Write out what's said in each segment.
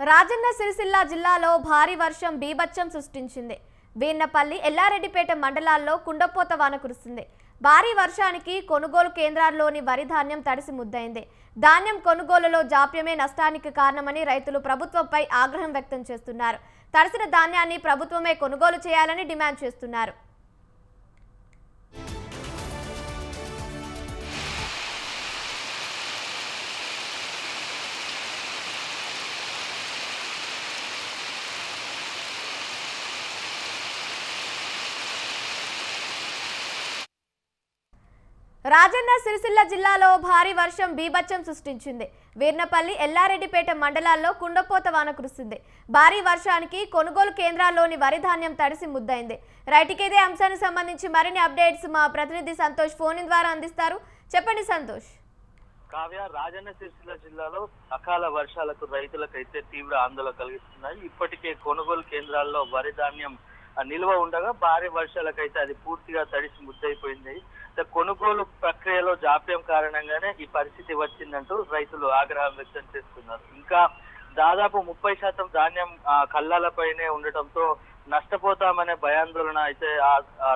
రాజన్న సిరిసిల్ల జిల్లాలో భారీ వర్షం బీభత్సం సృష్టించింది. వీర్నపల్లి, ఎల్లారెడ్డిపేట మండలాల్లో కుండపోత వాన కురిసింది. భారీ వర్షానికి కొనుగోలు కేంద్రాల్లోని వరి ధాన్యం తడిసి ముద్దైంది. ధాన్యం కొనుగోలులో జాప్యమే నష్టానికి కారణమని రైతులు ప్రభుత్వంపై ఆగ్రహం వ్యక్తం చేస్తున్నారు. తడిసిన ధాన్యాన్ని ప్రభుత్వమే కొనుగోలు చేయాలని డిమాండ్ చేస్తున్నారు. రాజన్న సిరిసిల్ల జిల్లాలో భారీ వర్షం బీభత్సం సృష్టించింది. వీర్నపల్లి, ఎల్లారెడ్డిపేట మండలాల్లో కుండపోత వాన కురిసింది. భారీ వర్షానికి కొనుగోలు కేంద్రాల్లోని వరి ధాన్యం తడిసి ముద్దైంది. రైతుకేదే అంశానికి సంబంధించి మరిన్ని అప్డేట్స్ మా ప్రతినిధి సంతోష్ ఫోన్ ద్వారా అందిస్తారు. చెప్పండి సంతోష్. కావ్య, రాజన్న సిరిసిల్ల జిల్లాలో అకాల వర్షాలకు రైతులకైతే తీవ్ర ఆందోళన కలిగిస్తున్నాయి. ఇప్పటికే కొనుగోలు కేంద్రాల్లో వరి ధాన్యం నిల్వ ఉండగా భారీ వర్షాలకైతే అది పూర్తిగా తడిసి ముద్దైపోయింది. కొనుగోలు ప్రక్రియలో జాప్యం కారణంగానే ఈ పరిస్థితి వచ్చిందంటూ రైతులు ఆగ్రహం వ్యక్తం చేస్తున్నారు. ఇంకా దాదాపు 30% ధాన్యం కళ్ళాలపైనే ఉండటంతో నష్టపోతామనే భయాందోళన అయితే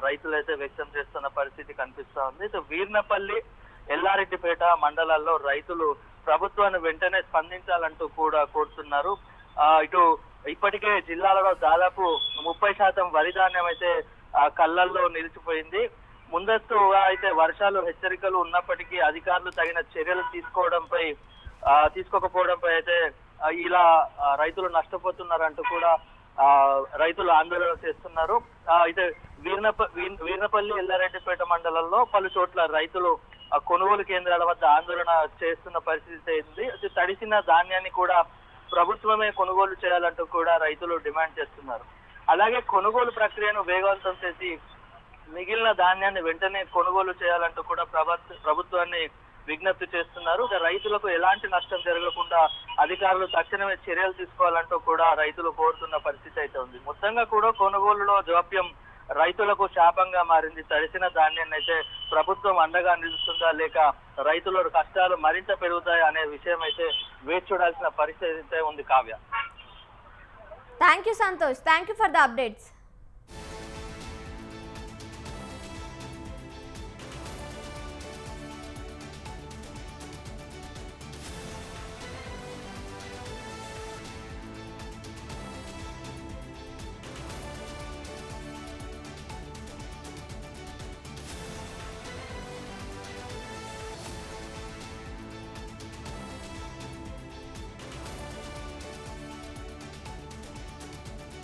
రైతులైతే వ్యక్తం చేస్తున్న పరిస్థితి కనిపిస్తా ఉంది. వీర్నపల్లి, ఎల్లారెడ్డిపేట మండలాల్లో రైతులు ప్రభుత్వాన్ని వెంటనే స్పందించాలంటూ కూడా కోరుతున్నారు. ఇటు ఇప్పటికే జిల్లాలలో దాదాపు 30% వరి ధాన్యం అయితే కళ్ళల్లో నిలిచిపోయింది. ముందస్తుగా అయితే వర్షాలు హెచ్చరికలు ఉన్నప్పటికీ అధికారులు తగిన చర్యలు తీసుకోకపోవడంపై అయితే ఇలా రైతులు నష్టపోతున్నారంటూ కూడా రైతులు ఆందోళన చేస్తున్నారు. అయితే వీర్నపల్లి, ఎల్లారెడ్డిపేట మండలంలో పలు చోట్ల రైతులు కొనుగోలు కేంద్రాల వద్ద ఆందోళన చేస్తున్న పరిస్థితి అయింది. తడిసిన ధాన్యాన్ని కూడా ప్రభుత్వమే కొనుగోలు చేయాలంటూ కూడా రైతులు డిమాండ్ చేస్తున్నారు. అలాగే కొనుగోలు ప్రక్రియను వేగవంతం చేసి మిగిలిన ధాన్యాన్ని వెంటనే కొనుగోలు చేయాలంటూ కూడా ప్రభుత్వాన్ని విజ్ఞప్తి చేస్తున్నారు. రైతులకు ఎలాంటి నష్టం జరగకుండా అధికారులు తక్షణమే చర్యలు తీసుకోవాలంటూ కూడా రైతులు కోరుతున్న పరిస్థితి అయితే ఉంది. మొత్తంగా కూడా కొనుగోలులో జాప్యం రైతులకు శాపంగా మారింది. తడిసిన ధాన్యాన్ని అయితే ప్రభుత్వం అండగా నిలుస్తుందా లేక రైతుల కష్టాలు మరింత పెరుగుతాయి అనే విషయం అయితే వేచి చూడాల్సిన పరిస్థితి అయితే ఉంది. Kavya, thank you Santosh, thank you for the updates.